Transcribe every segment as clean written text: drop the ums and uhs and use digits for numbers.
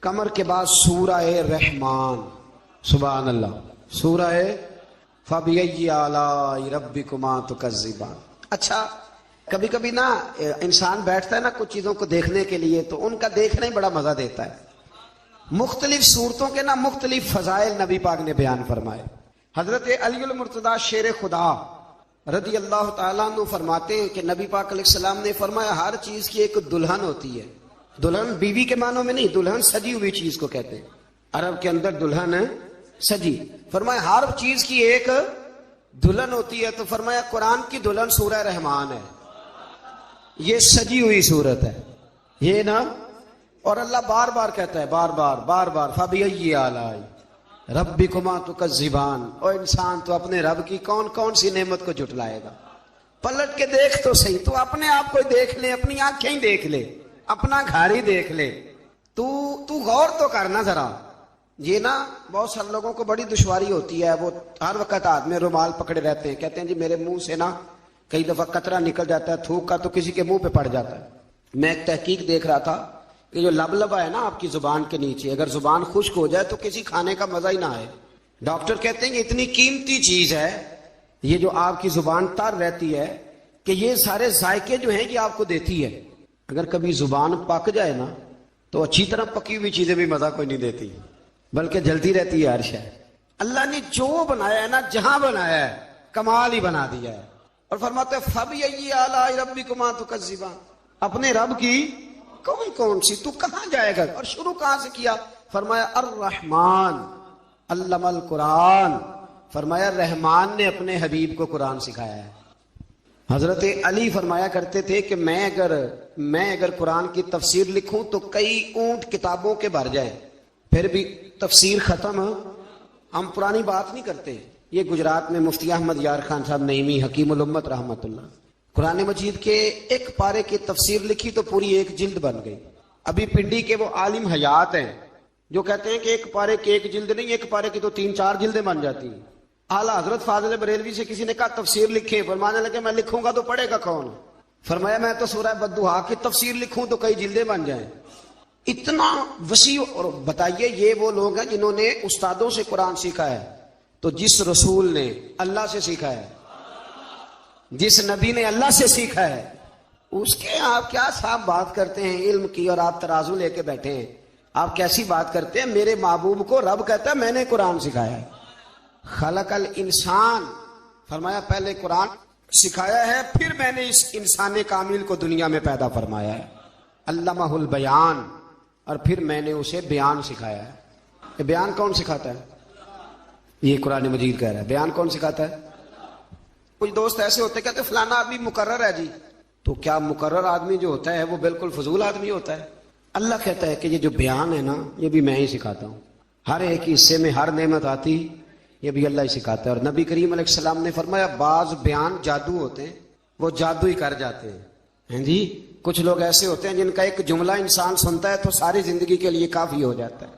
قمر کے بعد سورہ رحمان، سبحان اللہ، سورہ فَبِأَيِّ آلَاءِ رَبِّكُمَا تُكَذِّبَانِ۔ اچھا کبھی کبھی نا انسان بیٹھتا ہے نا کچھ چیزوں کو دیکھنے کے لیے تو ان کا دیکھنا ہی بڑا مزہ دیتا ہے۔ مختلف صورتوں کے نا مختلف فضائل نبی پاک نے بیان فرمائے۔ حضرت علی المرتضیٰ شیر خدا رضی اللہ تعالیٰ عنہ فرماتے ہیں کہ نبی پاک علیہ السلام نے فرمایا ہر چیز کی ایک دلہن ہوتی ہے۔ دلہن بیوی کے معنوں میں نہیں، دلہن سجی ہوئی چیز کو کہتے ہیں، عرب کے اندر دلہن سجی۔ فرمایا ہر چیز کی ایک دلہن ہوتی ہے، تو فرمایا قرآن کی دلہن سورہ رحمان ہے، یہ سجی ہوئی صورت ہے یہ نا۔ اور اللہ بار بار کہتا ہے، بار بار فَبِأَيِّ آلَاءِ رَبِّكُمَا تُكَذِّبَانِ۔ اور انسان تو اپنے رب کی کون کون سی نعمت کو جھٹلائے گا؟ پلٹ کے دیکھ تو صحیح، تو اپنے آپ کو دیکھ لے، اپنی آنکھیں ہی دیکھ لے، اپنا گھر ہی دیکھ لے، تو غور تو کرنا ذرا۔ یہ نا بہت سارے لوگوں کو بڑی دشواری ہوتی ہے، وہ ہر وقت ہاتھ میں رومال پکڑے رہتے ہیں، کہتے ہیں جی میرے منہ سے نا کئی دفعہ قطرہ نکل جاتا ہے تھوک کا، تو کسی کے منہ پہ پڑ جاتا ہے۔ میں ایک تحقیق دیکھ رہا تھا کہ جو لبلبا ہے نا آپ کی زبان کے نیچے، اگر زبان خشک ہو جائے تو کسی کھانے کا مزہ ہی نہ آئے۔ ڈاکٹر کہتے ہیں کہ اتنی قیمتی چیز ہے یہ جو آپ کی زبان تر رہتی ہے کہ یہ سارے ذائقے جو ہیں یہ آپ کو دیتی ہے۔ اگر کبھی زبان پک جائے نا تو اچھی طرح پکی ہوئی چیزیں بھی مزہ کوئی نہیں دیتی، بلکہ جلتی رہتی ہے ہر شے۔ اللہ نے جو بنایا ہے نا، جہاں بنایا ہے کمال ہی بنا دیا ہے۔ اور فرماتے ہیں فَبِأَيِّ آلَاءِ رَبِّكُمَا تُكَذِّبَانِ، اپنے رب کی کون کون سی، تو کہاں جائے گا؟ اور شروع کہاں سے کیا؟ فرمایا الرحمن علم القرآن، فرمایا رحمان نے اپنے حبیب کو قرآن سکھایا ہے۔ حضرت علی فرمایا کرتے تھے کہ میں اگر قرآن کی تفسیر لکھوں تو کئی اونٹ کتابوں کے بھر جائیں، پھر بھی تفسیر ختم۔ ہم پرانی بات نہیں کرتے۔ یہ گجرات میں مفتی احمد یار خان صاحب نعیمی حکیم الامت رحمت اللہ، قرآن مجید کے ایک پارے کی تفسیر لکھی تو پوری ایک جلد بن گئی۔ ابھی پنڈی کے وہ عالم حیات ہیں جو کہتے ہیں کہ ایک پارے کی ایک جلد نہیں، ایک پارے کی تو 3-4 جلدیں بن جاتی ہیں۔ اعلیٰ حضرت فاضل بریلوی سے کسی نے کہا تفسیر لکھے، فرمانے لگے میں لکھوں گا تو پڑھے گا کون؟ فرمایا میں تو سورہ بددعا کی تفسیر لکھوں تو کئی جلدیں بن جائیں۔ اتنا وسیع۔ اور بتائیے یہ وہ لوگ ہیں جنہوں نے استادوں سے قرآن سیکھا ہے، تو جس رسول نے اللہ سے سیکھا ہے، جس نبی نے اللہ سے سیکھا ہے، اس کے آپ کیا صاحب بات کرتے ہیں علم کی، اور آپ ترازو لے کے بیٹھے ہیں، آپ کیسی بات کرتے ہیں؟ میرے محبوب کو رب کہتا ہے میں نے قرآن سکھایا ہے۔ خلق الانسان، فرمایا پہلے قرآن سکھایا ہے، پھر میں نے اس انسان کامل کو دنیا میں پیدا فرمایا ہے۔ علمہ البیان، اور پھر میں نے اسے بیان سکھایا ہے۔ یہ بیان کون سکھاتا ہے؟ یہ قرآن مجید کہہ رہا ہے بیان کون سکھاتا ہے؟ کچھ دوست ایسے ہوتے کہتے فلانا آدمی مقرر ہے جی، تو کیا مقرر آدمی جو ہوتا ہے وہ بالکل فضول آدمی ہوتا ہے؟ اللہ کہتا ہے کہ یہ جو بیان ہے نا یہ بھی میں ہی سکھاتا ہوں، ہر ایک حصے میں ہر نعمت آتی یہ بھی اللہ ہی سکھاتا ہے۔ اور نبی کریم علیہ السلام نے فرمایا بعض بیان جادو ہوتے ہیں، وہ جادو ہی کر جاتے ہیں جی۔ کچھ لوگ ایسے ہوتے ہیں جن کا ایک جملہ انسان سنتا ہے تو ساری زندگی کے لیے کافی ہو جاتا ہے،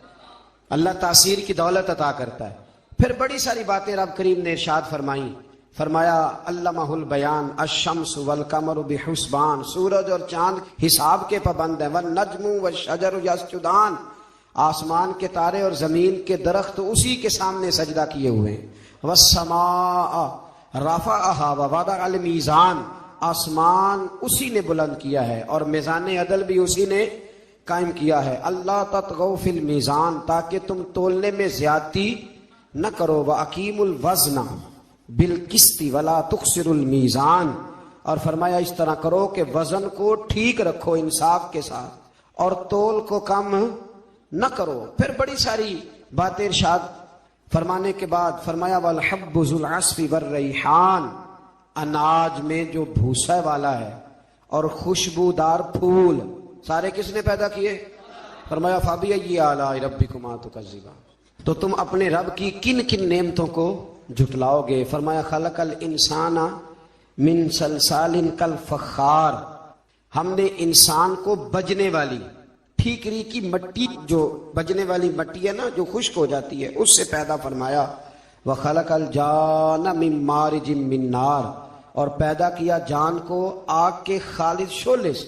اللہ تاثیر کی دولت عطا کرتا ہے۔ پھر بڑی ساری باتیں رب کریم نے ارشاد فرمائیں، فرمایا علمہ البیان الشمس والقمر بحسبان، سورج اور چاند حساب کے پابند ہیں، والنجم والشجر یسجدان، آسمان کے تارے اور زمین کے درخت اسی کے سامنے سجدہ کیے ہوئے ہیں، والسماء رفعها ووضع الميزان، آسمان اسی نے بلند کیا ہے اور میزان عدل بھی اسی نے قائم کیا ہے، اللہ تطغوا فی المیزان، تاکہ تم تولنے میں زیادتی نہ کرو، وَأَقِیمُوا الْوَزْنَ بالقسط ولا تخسر المیزان، اور فرمایا اس طرح کرو کہ وزن کو ٹھیک رکھو انصاف کے ساتھ اور تول کو کم نہ کرو۔ پھر بڑی ساری باتیں ارشاد فرمانے کے بعد فرمایا والحب ذو العصف والریحان، اناج میں جو بھوسا والا ہے اور خوشبودار پھول سارے کس نے پیدا کیے؟ فرمایا فَبِأَيِّ آلَاءِ رَبِّكُمَا تُكَذِّبَانِ، تو تم اپنے رب کی کن کن نعمتوں کو جھٹلاؤ گے؟ فرمایا خلق الانسان من صلصال کالفخار، ہم نے انسان کو بجنے والی ٹھیکری کی مٹی، جو بجنے والی مٹی ہے نا جو خشک ہو جاتی ہے، اس سے پیدا فرمایا۔ وخلق الجان من مارج من نار، اور پیدا کیا جان کو آگ کے خالص شعلے سے۔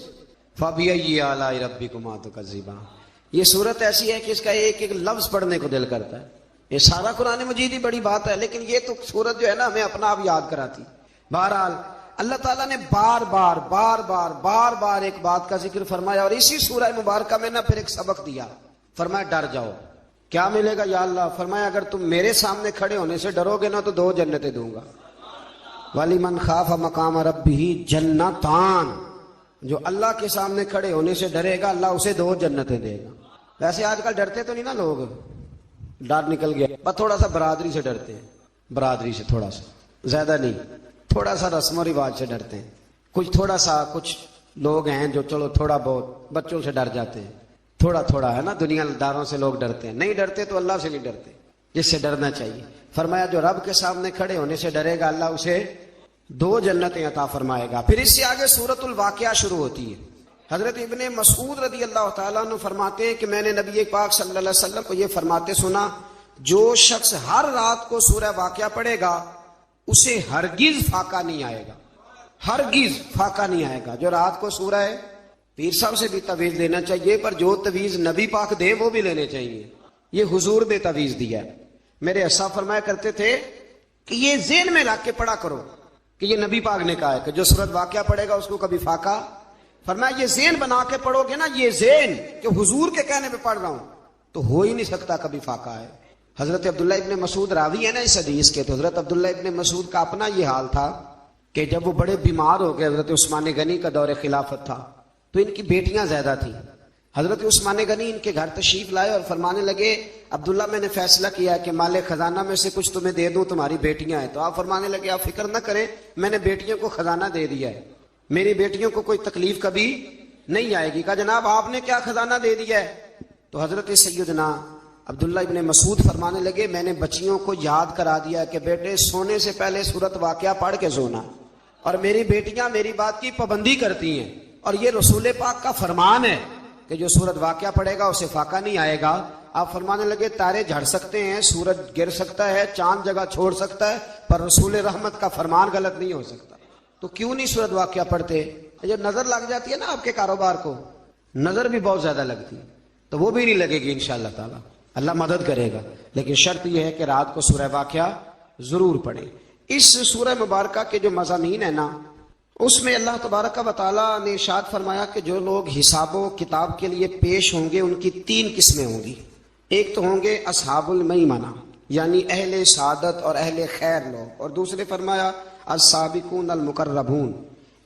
فَبِأَيِّ آلَاءِ رَبِّكُمَا تُكَذِّبَانِ، یہ صورت ایسی ہے کہ اس کا ایک ایک لفظ پڑھنے کو دل کرتا ہے. یہ سارا قرآن مجید ہی بڑی بات ہے، لیکن یہ تو صورت جو ہے نا ہمیں اپنا آپ یاد کراتی. بہرحال اللہ تعالیٰ نے بار بار ایک بات کا ذکر فرمایا، اور اسی سورہ مبارکہ میں نا پھر ایک سبق دیا. فرمایا ڈر جاؤ. کیا ملے گا یا اللہ؟ فرمایا اگر تم میرے سامنے کھڑے ہونے سے ڈرو گے نا تو 2 جنتیں دوں گا. وَلِمَنْ خَافَ مَقَامَ رَبِّهِ جَنَّتَانِ. جو اللہ کے سامنے کھڑے ہونے سے ڈرے گا اللہ اسے 2 جنتیں دے گا. ویسے آج کل ڈرتے تو نہیں نا لوگ، ڈر نکل گیا، بس تھوڑا سا برادری سے ڈرتے ہیں، برادری سے تھوڑا سا، زیادہ نہیں، تھوڑا سا رسم و رواج سے ڈرتے ہیں. کچھ لوگ ہیں جو چلو تھوڑا بہت بچوں سے ڈر جاتے ہیں، تھوڑا ہے نا. دنیا داروں سے لوگ ڈرتے ہیں، نہیں ڈرتے تو اللہ سے نہیں ڈرتے جس سے ڈرنا چاہیے. فرمایا جو رب کے سامنے کھڑے ہونے سے ڈرے گا اللہ اسے 2 جنتیں عطا فرمائے گا. پھر اس سے آگے سورۃ الواقعہ شروع ہوتی ہے. حضرت ابن مسعود رضی اللہ تعالیٰ عنہ فرماتے ہیں کہ میں نے نبی پاک صلی اللہ علیہ وسلم کو یہ فرماتے سنا، جو شخص ہر رات کو سورہ واقعہ پڑھے گا اسے ہرگز فاقہ نہیں آئے گا. ہرگز فاقہ نہیں آئے گا. جو رات کو سورہ ہے، پیر صاحب سے بھی تعویذ لینا چاہیے، پر جو تعویذ نبی پاک دے وہ بھی لینے چاہیے. یہ حضور نے تعویذ دیا ہے. میرے اسا فرمایا کرتے تھے کہ یہ ذہن میں رکھ کے پڑھا کرو کہ یہ نبی پاک نے کہا ہے کہ جو سورۃ واقعہ پڑھے گا اس کو کبھی فاقہ. فرمایا یہ ذہن بنا کے پڑھو گے نا، یہ ذہن کہ حضور کے کہنے پہ پڑھ رہا ہوں، تو ہو ہی نہیں سکتا کبھی فاقہ ہے. حضرت عبداللہ ابن مسعود راوی ہے نا اس حدیث کے، تو حضرت عبداللہ ابن مسعود کا اپنا یہ حال تھا کہ جب وہ بڑے بیمار ہو گئے، حضرت عثمان غنی کا دور خلافت تھا، تو ان کی بیٹیاں زیادہ تھیں. حضرت عثمان غنی ان کے گھر تشریف لائے اور فرمانے لگے عبداللہ میں نے فیصلہ کیا کہ مال خزانہ میں سے کچھ تمہیں دے دوں، تمہاری بیٹیاں ہیں. تو آپ فرمانے لگے آپ فکر نہ کریں، میں نے بیٹیوں کو خزانہ دے دیا ہے، میری بیٹیوں کو کوئی تکلیف کبھی نہیں آئے گی. کہا جناب آپ نے کیا خزانہ دے دیا ہے؟ تو حضرت سیدنا عبداللہ ابن مسعود فرمانے لگے میں نے بچیوں کو یاد کرا دیا کہ بیٹے سونے سے پہلے سورۃ واقعہ پڑھ کے سونا، اور میری بیٹیاں میری بات کی پابندی کرتی ہیں، اور یہ رسول پاک کا فرمان ہے کہ جو سورۃ واقعہ پڑھے گا اسے فاقہ نہیں آئے گا. آپ فرمانے لگے تارے جھڑ سکتے ہیں، سورج گر سکتا ہے، چاند جگہ چھوڑ سکتا ہے، پر رسول رحمت کا فرمان غلط نہیں ہو سکتا. تو کیوں نہیں سورۃ واقعہ پڑھتے؟ جب نظر لگ جاتی ہے نا آپ کے کاروبار کو، نظر بھی بہت زیادہ لگتی ہے، تو وہ بھی نہیں لگے گی انشاءاللہ تعالی، اللہ مدد کرے گا. لیکن شرط یہ ہے کہ رات کو سورہ واقعہ ضرور پڑھیں. اس سورہ مبارکہ کے جو مضامین ہیں نا، اس میں اللہ تبارک و تعالیٰ نے ارشاد فرمایا کہ جو لوگ حساب و کتاب کے لیے پیش ہوں گے ان کی 3 قسمیں ہوں گی. ایک تو ہوں گے اصحاب المیمنہ، یعنی اہل سعادت اور اہل خیر لوگ، اور دوسرے فرمایا السابقون المقربون،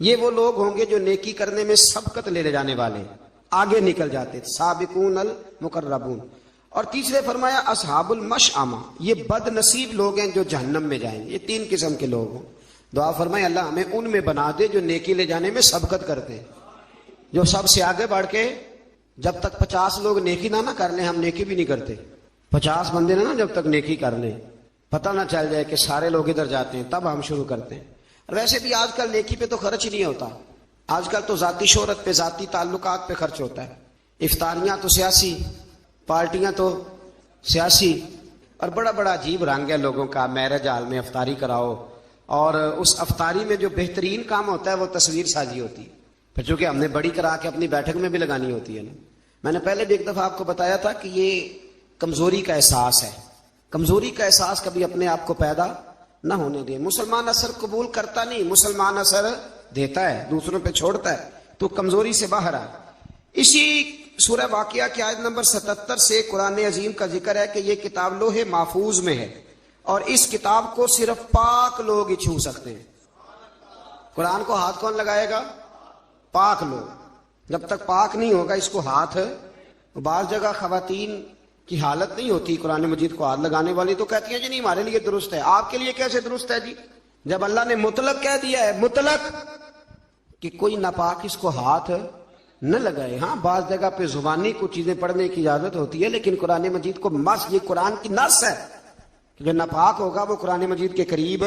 یہ وہ لوگ ہوں گے جو نیکی کرنے میں سبقت لے جانے والے، آگے نکل جاتے، سابقون المقربون. اور تیسرے فرمایا اصحاب المشأمہ، یہ بد نصیب لوگ ہیں جو جہنم میں جائیں گے. یہ 3 قسم کے لوگ ہوں. دعا فرمائے اللہ ہمیں ان میں بنا دے جو نیکی لے جانے میں سبقت کرتے ہیں، جو سب سے آگے بڑھ کے جب تک 50 لوگ نیکی نہ کر لیں، ہم نیکی بھی نہیں کرتے. 50 بندے نا جب تک نیکی کر لیں، پتہ نہ چل جائے کہ سارے لوگ ادھر جاتے ہیں، تب ہم شروع کرتے ہیں. ویسے بھی آج کل نیکی پہ تو خرچ ہی نہیں ہوتا، آج کل تو ذاتی شہرت پہ، ذاتی تعلقات پہ خرچ ہوتا ہے. افطاریاں تو سیاسی، پارٹیاں تو سیاسی، اور بڑا بڑا عجیب رنگ ہے لوگوں کا. میرج ہال میں افطاری کراؤ، اور اس افطاری میں جو بہترین کام ہوتا ہے وہ تصویر سازی ہوتی ہے، پھر چونکہ ہم نے بڑی کرا کے اپنی بیٹھک میں بھی لگانی ہوتی ہے نا. میں نے پہلے بھی ایک دفعہ آپ کو بتایا تھا کہ یہ کمزوری کا احساس ہے. کمزوری کا احساس کبھی اپنے آپ کو پیدا نہ ہونے دیں. مسلمان اثر قبول کرتا نہیں، مسلمان اثر دیتا ہے، دوسروں پہ چھوڑتا ہے، تو کمزوری سے باہر آئے. اسی سورہ واقعہ کی آیت نمبر 77 سے قرآن عظیم کا ذکر ہے کہ یہ کتاب لوح محفوظ میں ہے، اور اس کتاب کو صرف پاک لوگ ہی چھو سکتے ہیں. قرآن کو ہاتھ کون لگائے گا؟ پاک لوگ. جب تک پاک نہیں ہوگا اس کو ہاتھ. بعض جگہ خواتین کی حالت نہیں ہوتی قرآن مجید کو ہاتھ لگانے والی، تو کہتی ہیں جی نہیں ہمارے لیے درست ہے. آپ کے لیے کیسے درست ہے جی؟ جب اللہ نے مطلق کہہ دیا ہے، مطلق، کہ کوئی ناپاک اس کو ہاتھ نہ لگائے. ہاں بعض جگہ پہ زبانی کچھ چیزیں پڑھنے کی اجازت ہوتی ہے، لیکن قرآن مجید کو یہ قرآن کی نص ہے کہ جو ناپاک ہوگا وہ قرآن مجید کے قریب.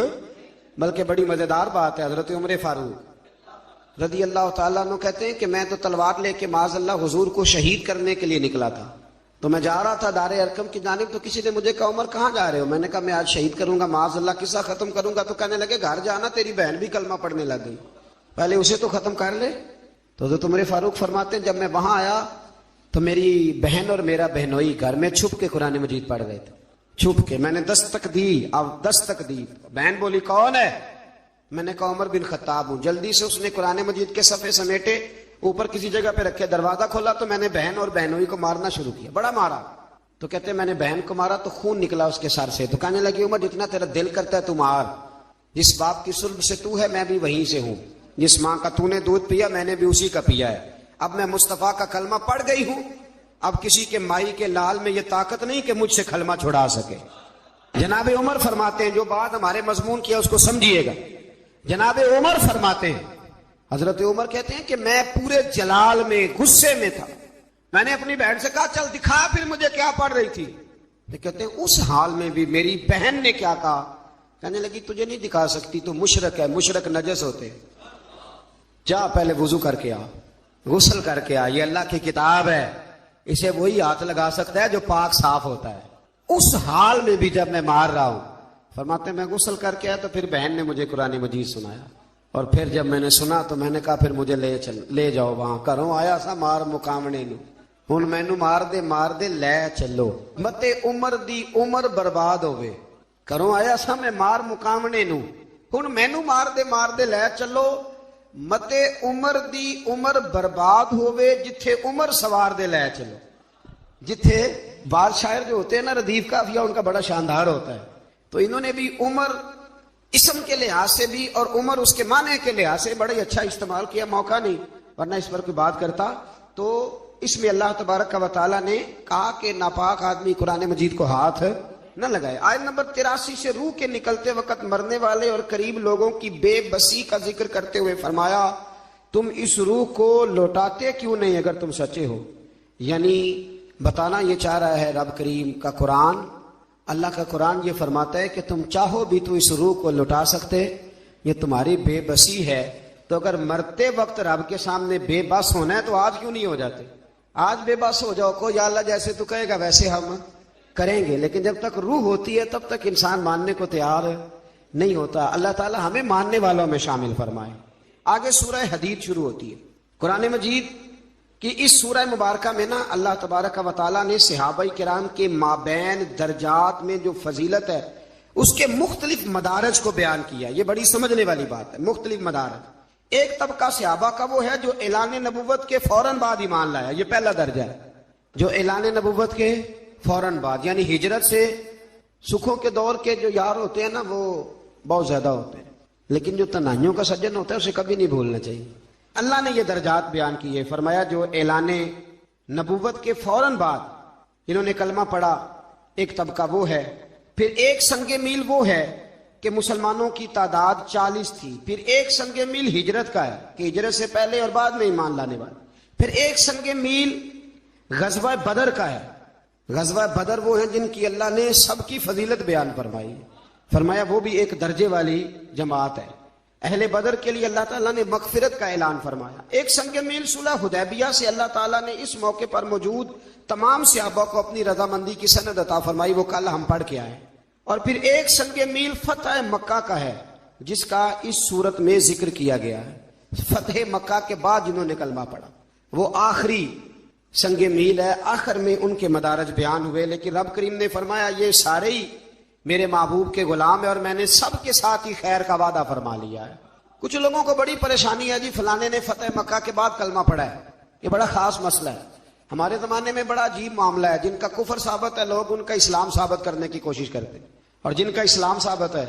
بلکہ بڑی مزیدار بات ہے، حضرت عمر فاروق رضی اللہ تعالیٰ عنہ کہتے ہیں کہ میں تو تلوار لے کے معاذ اللہ حضور کو شہید کرنے کے لیے نکلا تھا. تو میں جا رہا تھا دار ارقم کی جانب، تو کسی نے مجھے کہا عمر کہاں جا رہے ہو؟ میں نے کہا میں آج شہید کروں گا، معاذ اللہ قصہ ختم کروں گا. تو کہنے لگے گھر جانا، تیری بہن بھی کلمہ پڑھنے لگ گئی، پہلے اسے تو ختم کر لے. تو حضرت عمر فاروق فرماتے ہیں جب میں وہاں آیا تو میری بہن اور میرا بہنوئی گھر میں چھپ کے قرآن مجید پڑھ رہے تھے، چھپ کے. میں نے دستک دی، اب دستک دی، بہن بولی کون ہے؟ میں نے کہا عمر بن خطاب ہوں. جلدی سے اس نے قرآن مجید کے صفحے سمیٹے اوپر کسی جگہ پہ رکھے، دروازہ کھولا تو میں نے بہن اور بہنوئی کو مارنا شروع کیا، بڑا مارا. تو کہتے ہیں میں نے بہن کو مارا تو خون نکلا اس کے سر سے. تو کہنے لگی عمر جتنا تیرا دل کرتا ہے تو مار، جس باپ کی صلب سے تو ہے میں بھی وہیں سے ہوں، جس ماں کا تو نے دودھ پیا میں نے بھی اسی کا پیا ہے. اب میں مصطفیٰ کا کلمہ پڑھ گئی ہوں، اب کسی کے مائی کے لال میں یہ طاقت نہیں کہ مجھ سے کلمہ چھڑا سکے. جناب عمر فرماتے ہیں، جو بات ہمارے مضمون کی ہے اس کو سمجھیے گا. جناب عمر فرماتے ہیں، حضرت عمر کہتے ہیں کہ میں پورے جلال میں غصے میں تھا. میں نے اپنی بہن سے کہا چل دکھا پھر مجھے کیا پڑھ رہی تھی. کہتے ہیں اس حال میں بھی میری بہن نے کیا کہا، کہنے لگی تجھے نہیں دکھا سکتی، تو مشرک ہے، مشرک نجس ہوتے، جا پہلے وضو کر کے آ، غسل کر کے آ، یہ اللہ کی کتاب ہے، اسے وہی ہاتھ لگا سکتا ہے جو پاک صاف ہوتا ہے. اس حال میں بھی جب میں مار رہا ہوں، فرماتے میں غسل کر کے آیا تو پھر بہن نے مجھے قرآن مجید سنایا، اور پھر جب میں نے سنا تو میں نے کہا پھر مجھے لے جاؤ وہاں، کروں آیا سا مار مقامنے نو، ہن مینو مار دے لے چلو، متے عمر دی عمر برباد ہوئے. کروں آیا سا میں مار مقامنے نو، ہن مینو مار دے لے چلو، متے عمر دی عمر برباد ہوئے، جتھے عمر سوار دے لے چلو. جتھے بعض شاعر جو ہوتے ہیں نا ردیف قافیہ ان کا بڑا شاندار ہوتا ہے، تو انہوں نے بھی عمر اسم کے لحاظ سے بھی اور عمر اس کے معنی کے لحاظ سے بڑا اچھا استعمال کیا. موقع نہیں ورنہ اس پر کوئی بات کرتا. تو اس میں اللہ تبارک و تعالیٰ نے کہا کہ ناپاک آدمی قرآن مجید کو ہاتھ نہ لگائے. آیت نمبر 83 سے روح کے نکلتے وقت مرنے والے اور قریب لوگوں کی بے بسی کا ذکر کرتے ہوئے فرمایا تم اس روح کو لوٹاتے کیوں نہیں اگر تم سچے ہو. یعنی بتانا یہ چاہ رہا ہے رب کریم کا قرآن، اللہ کا قرآن یہ فرماتا ہے کہ تم چاہو بھی تو اس روح کو لوٹا سکتے، یہ تمہاری بے بسی ہے. تو اگر مرتے وقت رب کے سامنے بے بس ہونا ہے تو آج کیوں نہیں ہو جاتے؟ آج بے بس ہو جاؤ کو یا اللہ جیسے تو کہے گا ویسے ہم کریں گے. لیکن جب تک روح ہوتی ہے تب تک انسان ماننے کو تیار نہیں ہوتا. اللہ تعالی ہمیں ماننے والوں میں شامل فرمائے. آگے سورہ حدید شروع ہوتی ہے. قرآن مجید کی اس سورہ مبارکہ میں نا اللہ تبارک و تعالیٰ نے صحابہ کرام کے مابین درجات میں جو فضیلت ہے اس کے مختلف مدارج کو بیان کیا. یہ بڑی سمجھنے والی بات ہے. مختلف مدارج. ایک طبقہ صحابہ کا وہ ہے جو اعلان نبوت کے فوراً بعد ایمان لایا، یہ پہلا درجہ ہے. جو اعلان نبوت کے فوراً بعد یعنی ہجرت سے سکھوں کے دور کے جو یار ہوتے ہیں نا وہ بہت زیادہ ہوتے ہیں، لیکن جو تنہائیوں کا سجن ہوتا ہے اسے کبھی نہیں بھولنا چاہیے. اللہ نے یہ درجات بیان کیے. فرمایا جو اعلان نبوت کے فوراً بعد انہوں نے کلمہ پڑھا ایک طبقہ وہ ہے. پھر ایک سنگ میل وہ ہے کہ مسلمانوں کی تعداد 40 تھی. پھر ایک سنگ میل ہجرت کا ہے کہ ہجرت سے پہلے اور بعد میں ایمان لانے والے. پھر ایک سنگ میل غزوہ بدر کا ہے. غزوہ بدر وہ ہیں جن کی اللہ نے سب کی فضیلت بیان فرمائی. فرمایا وہ بھی ایک درجے والی جماعت ہے. اہل بدر کے لیے اللہ تعالیٰ نے مغفرت کا اعلان فرمایا. ایک سنگ میل صلح حدیبیہ سے اللہ تعالیٰ نے اس موقع پر موجود تمام صحابہ کو اپنی رضامندی کی سند عطا فرمائی، وہ کل ہم پڑھ کے آئے. اور پھر ایک سنگ میل فتح مکہ کا ہے جس کا اس صورت میں ذکر کیا گیا ہے. فتح مکہ کے بعد جنہوں نے کلمہ پڑھا وہ آخری سنگ میل ہے. آخر میں ان کے مدارج بیان ہوئے. لیکن رب کریم نے فرمایا یہ سارے ہی میرے محبوب کے غلام ہیں اور میں نے سب کے ساتھ ہی خیر کا وعدہ فرما لیا ہے. کچھ لوگوں کو بڑی پریشانی ہے جی فلانے نے فتح مکہ کے بعد کلمہ پڑھا ہے. یہ بڑا خاص مسئلہ ہے. ہمارے زمانے میں بڑا عجیب معاملہ ہے. جن کا کفر ثابت ہے لوگ ان کا اسلام ثابت کرنے کی کوشش کرتے ہیں، اور جن کا اسلام ثابت ہے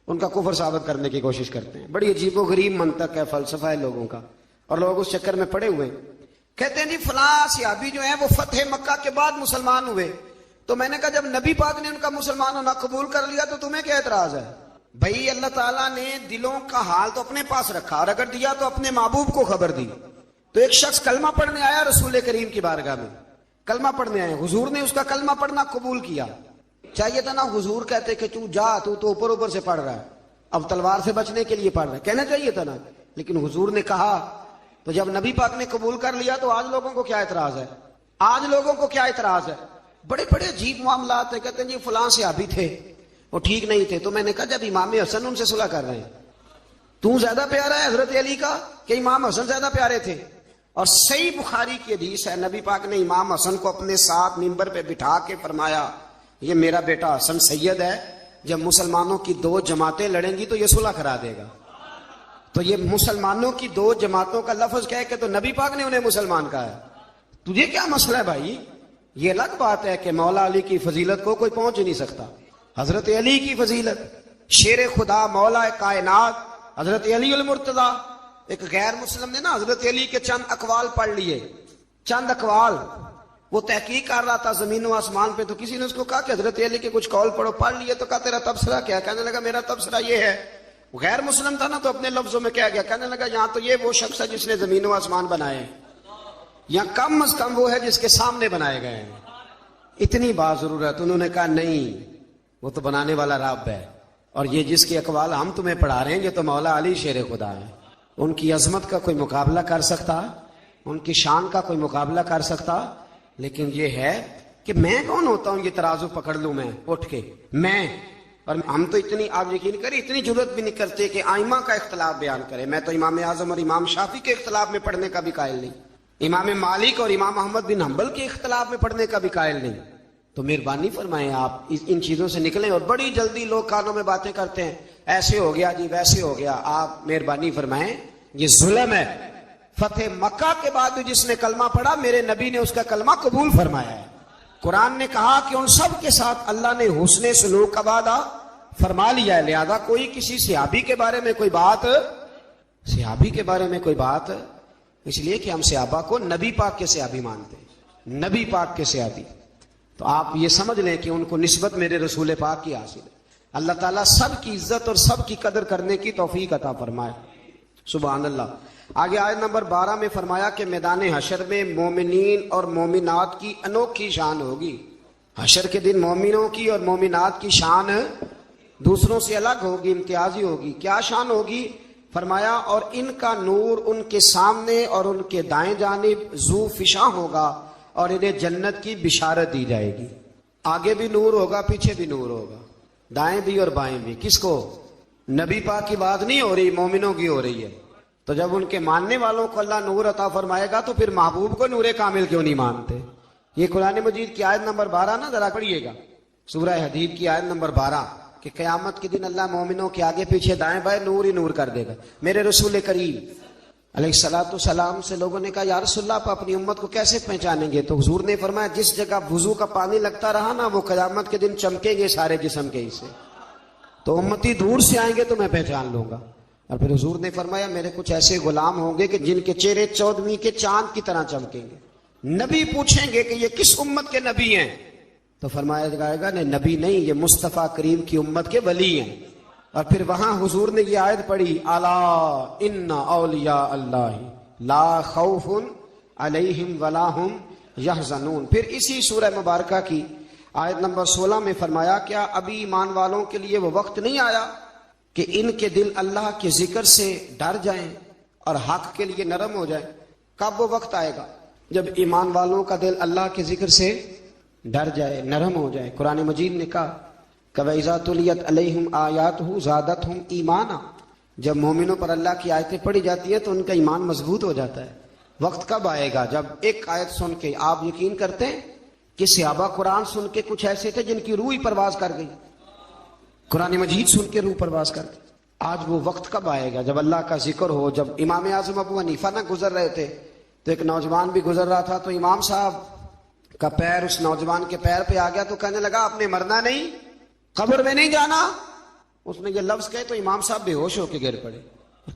ان کا کفر ثابت کرنے کی کوشش کرتے ہیں. بڑی عجیب و غریب منطق ہے، فلسفہ ہے لوگوں کا، اور لوگ اس چکر میں پڑے ہوئے ہیں. کہتے ہیں جی فلاں صحابی جو ہیں وہ فتح مکہ کے بعد مسلمان ہوئے. تو میں نے کہا جب نبی پاک نے ان کا مسلمان ہونا قبول کر لیا تو تمہیں کیا اعتراض ہے؟ بھائی اللہ تعالیٰ نے دلوں کا حال تو اپنے پاس رکھا، اور اگر دیا تو اپنے محبوب کو خبر دی. تو ایک شخص کلمہ پڑھنے آیا رسول کریم کی بارگاہ میں، کلمہ پڑھنے آئے. حضور نے اس کا کلمہ پڑھنا قبول کیا. چاہیے تھا نا حضور کہتے کہ تو جا، تو اوپر اوپر سے پڑھ رہا ہے، اب تلوار سے بچنے کے لیے پڑھ رہا ہے، کہنا چاہیے تھا نا. لیکن حضور نے کہا. تو جب نبی پاک نے قبول کر لیا تو آج لوگوں کو کیا اعتراض ہے؟ آج لوگوں کو کیا اعتراض ہے؟ بڑے بڑے عجیب معاملات ہیں. کہتے ہیں جی فلاں صحابی تھے وہ ٹھیک نہیں تھے. تو میں نے کہا جب امام حسن ان سے صلح کر رہے ہیں تو زیادہ پیارا ہے حضرت علی کا کہ امام حسن زیادہ پیارے تھے؟ اور صحیح بخاری کی حدیث ہے، نبی پاک نے امام حسن کو اپنے ساتھ ممبر پہ بٹھا کے فرمایا یہ میرا بیٹا حسن سید ہے، جب مسلمانوں کی 2 جماعتیں لڑیں گی تو یہ صلح کرا دے گا۔ تو یہ مسلمانوں کی 2 جماعتوں کا لفظ کہہ کے تو نبی پاک نے انہیں مسلمان کہا ہے، تجھے کیا مسئلہ ہے بھائی؟ یہ الگ بات ہے کہ مولا علی کی فضیلت کو کوئی پہنچ نہیں سکتا، حضرت علی کی فضیلت، شیر خدا مولا کائنات حضرت علی المرتضیٰ۔ ایک غیر مسلم نے نا حضرت علی کے چند اقوال پڑھ لیے، چند اقوال، وہ تحقیق کر رہا تھا زمین و آسمان پہ، تو کسی نے اس کو کہا کہ حضرت علی کے کچھ قول پڑھو، پڑھ لیے تو کہا تیرا تبصرہ کیا؟ کہنے لگا میرا تبصرہ یہ ہے، غیر مسلم تھا نا تو اپنے لفظوں میں کہہ گیا، کہنے لگا یہاں تو یہ وہ شخص ہے جس نے زمین و آسمان بنائے ہیں، یا کم از کم وہ ہے جس کے سامنے بنائے گئے ہیں، اتنی بات ضرورت۔ انہوں نے کہا نہیں، وہ تو بنانے والا رب ہے، اور یہ جس کے اقوال ہم تمہیں پڑھا رہے ہیں یہ تو مولا علی شیر خدا ہے، ان کی عظمت کا کوئی مقابلہ کر سکتا، ان کی شان کا کوئی مقابلہ کر سکتا؟ لیکن یہ ہے کہ میں کون ہوتا ہوں یہ ترازو پکڑ لوں میں اٹھ کے، میں؟ اور ہم تو اتنی، آپ یقین کریں، اتنی ضرورت بھی نہیں کرتے کہ آئمہ کا اختلاف بیان کریں۔ میں تو امام اعظم اور امام شافعی کے اختلاف میں پڑھنے کا بھی قائل نہیں، امام مالک اور امام احمد بن حنبل کے اختلاف میں پڑھنے کا بھی قائل نہیں۔ تو مہربانی فرمائیں آپ ان چیزوں سے نکلیں، اور بڑی جلدی لوگ کانوں میں باتیں کرتے ہیں، ایسے ہو گیا جی ویسے ہو گیا۔ آپ مہربانی فرمائیں، یہ ظلم ہے۔ فتح مکہ کے بعد جس نے کلمہ پڑھا میرے نبی نے اس کا کلمہ قبول فرمایا ہے۔ قرآن نے کہا کہ ان سب کے ساتھ اللہ نے حسن سلوک کا وعدہ فرما لیا ہے، لہذا کوئی کسی صحابی کے بارے میں کوئی بات، صحابی کے بارے میں کوئی بات، اس لیے کہ ہم صحابہ کو نبی پاک کے صحابی مانتے ہیں، نبی پاک کے صحابی۔ تو آپ یہ سمجھ لیں کہ ان کو نسبت میرے رسول پاک کی حاصل ہے۔ اللہ تعالیٰ سب کی عزت اور سب کی قدر کرنے کی توفیق عطا فرمائے، سبحان اللہ۔ آگے آیت نمبر 12 میں فرمایا کہ میدان حشر میں مومنین اور مومنات کی انوکھی شان ہوگی۔ حشر کے دن مومنوں کی اور مومنات کی شان دوسروں سے الگ ہوگی، امتیازی ہوگی۔ کیا شان ہوگی؟ فرمایا اور ان کا نور ان کے سامنے اور ان کے دائیں جانب ذو فشاں ہوگا، اور انہیں جنت کی بشارت دی جائے گی۔ آگے بھی نور ہوگا، پیچھے بھی نور ہوگا، دائیں بھی اور بائیں بھی۔ کس کو؟ نبی پاک کی بات نہیں ہو رہی، مومنوں کی ہو رہی ہے۔ تو جب ان کے ماننے والوں کو اللہ نور عطا فرمائے گا تو پھر محبوب کو نور کامل کیوں نہیں مانتے؟ یہ قرآن مجید کی آیت نمبر 12 نا، ذرا پڑھیے گا، سورہ حدید کی آیت نمبر 12، کہ قیامت کے دن اللہ مومنوں کے آگے پیچھے دائیں بائیں نور ہی نور کر دے گا۔ میرے رسول کریم علیہ الصلوۃ والسلام سے لوگوں نے کہا یا رسول اللہ آپ اپنی امت کو کیسے پہچانیں گے؟ تو حضور نے فرمایا جس جگہ وضو کا پانی لگتا رہا نا وہ قیامت کے دن چمکیں گے سارے جسم کے حصے، تو امتی دور سے آئیں گے تو میں پہچان لوں گا۔ اور پھر حضور نے فرمایا میرے کچھ ایسے غلام ہوں گے کہ جن کے چہرے 14ویں کے چاند کی طرح چمکیں گے۔ نبی پوچھیں گے کہ یہ کس امت کے نبی ہیں؟ تو فرمایا جائے گا نہیں نبی نہیں، یہ مصطفیٰ کریم کی امت کے ولی ہیں۔ اور پھر وہاں حضور نے یہ آیت پڑھی الا ان اولیاء اللہ لا خوف علیہم ولا ہم یحزنون۔ پھر اسی سورہ مبارکہ کی آیت نمبر 16 میں فرمایا کیا ابھی ایمان والوں کے لیے وہ وقت نہیں آیا کہ ان کے دل اللہ کے ذکر سے ڈر جائیں اور حق کے لیے نرم ہو جائیں؟ کب وہ وقت آئے گا؟ جب ایمان والوں کا دل اللہ کے ذکر سے ڈر جائے، نرم ہو جائے۔ قرآن مجید نے کہا وَإِذَا تُلِيَتْ عَلَيْهِمْ آيَاتُهُ زَادَتْهُمْ ایمانا، جب مومنوں پر اللہ کی آیتیں پڑھی جاتی ہیں تو ان کا ایمان مضبوط ہو جاتا ہے۔ وقت کب آئے گا جب ایک آیت سن کے آپ یقین کرتے ہیں کہ صحابہ قرآن سن کے کچھ ایسے تھے جن کی روح ہی پرواز کر گئی، قرآن مجید سن کے روح پرواز کر گئی۔ آج وہ وقت کب آئے گا جب اللہ کا ذکر ہو؟ جب امام اعظم ابو حنیفہ نہ گزر رہے تھے تو ایک نوجوان بھی گزر رہا تھا، تو امام صاحب کا پیر اس نوجوان کے پیر پہ آ گیا تو کہنے لگا آپ نے مرنا نہیں، قبر میں نہیں جانا۔ اس نے یہ لفظ کہے تو امام صاحب بے ہوش ہو کے گر پڑے۔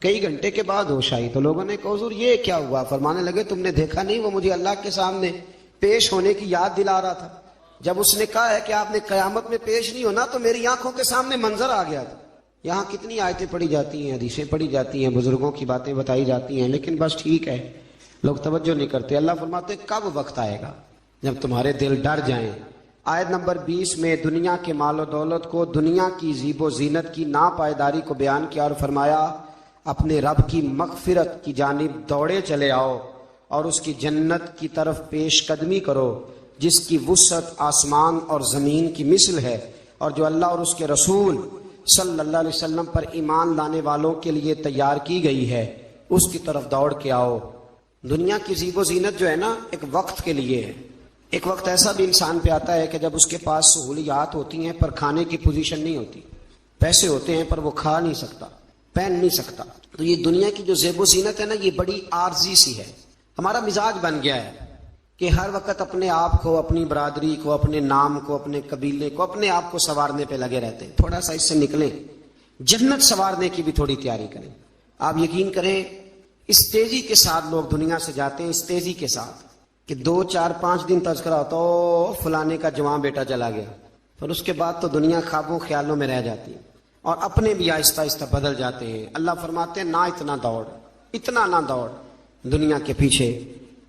کئی گھنٹے کے بعد ہوش آئی تو لوگوں نے کہا حضور یہ کیا ہوا؟ فرمانے لگے تم نے دیکھا نہیں وہ مجھے اللہ کے سامنے پیش ہونے کی یاد دلا رہا تھا۔ جب اس نے کہا ہے کہ آپ نے قیامت میں پیش نہیں ہونا تو میری آنکھوں کے سامنے منظر آ گیا تھا۔ یہاں کتنی آیتیں پڑھی جاتی ہیں، حدیثیں پڑھی جاتی ہیں، بزرگوں کی باتیں بتائی جاتی ہیں، لیکن بس ٹھیک ہے لوگ توجہ نہیں کرتے۔ اللہ فرماتے کب وقت آئے گا جب تمہارے دل ڈر جائیں۔ آیت نمبر 20 میں دنیا کے مال و دولت کو، دنیا کی زیب و زینت کی ناپائیداری کو بیان کیا اور فرمایا اپنے رب کی مغفرت کی جانب دوڑے چلے آؤ اور اس کی جنت کی طرف پیش قدمی کرو جس کی وسعت آسمان اور زمین کی مثل ہے، اور جو اللہ اور اس کے رسول صلی اللہ علیہ وسلم پر ایمان لانے والوں کے لیے تیار کی گئی ہے، اس کی طرف دوڑ کے آؤ۔ دنیا کی زیب و زینت جو ہے نا ایک وقت کے لیے ہے. ایک وقت ایسا بھی انسان پہ آتا ہے کہ جب اس کے پاس سہولیات ہوتی ہیں پر کھانے کی پوزیشن نہیں ہوتی، پیسے ہوتے ہیں پر وہ کھا نہیں سکتا، پہن نہیں سکتا. تو یہ دنیا کی جو زیب و زینت ہے نا یہ بڑی عارضی سی ہے. ہمارا مزاج بن گیا ہے کہ ہر وقت اپنے آپ کو، اپنی برادری کو، اپنے نام کو، اپنے قبیلے کو، اپنے آپ کو سنوارنے پہ لگے رہتے ہیں. تھوڑا سا اس سے نکلیں، جنت سنوارنے کی بھی تھوڑی تیاری کریں. آپ یقین کریں اس تیزی کے ساتھ لوگ دنیا سے جاتے ہیں، اس تیزی کے ساتھ کہ 2 4 5 دن تذکرہ ہوتا ہو فلانے کا جوان بیٹا چلا گیا، پھر اس کے بعد تو دنیا خوابوں خیالوں میں رہ جاتی ہے اور اپنے بھی آہستہ آہستہ بدل جاتے ہیں. اللہ فرماتے ہیں نہ اتنا دوڑ، اتنا نہ دوڑ دنیا کے پیچھے.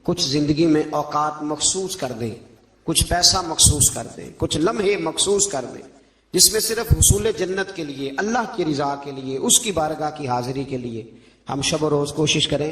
کچھ زندگی میں اوقات مخصوص کر دیں، کچھ پیسہ مخصوص کر دیں، کچھ لمحے مخصوص کر دیں جس میں صرف حصول جنت کے لیے، اللہ کی رضا کے لیے، اس کی بارگاہ کی حاضری کے لیے ہم شب و روز کوشش کریں.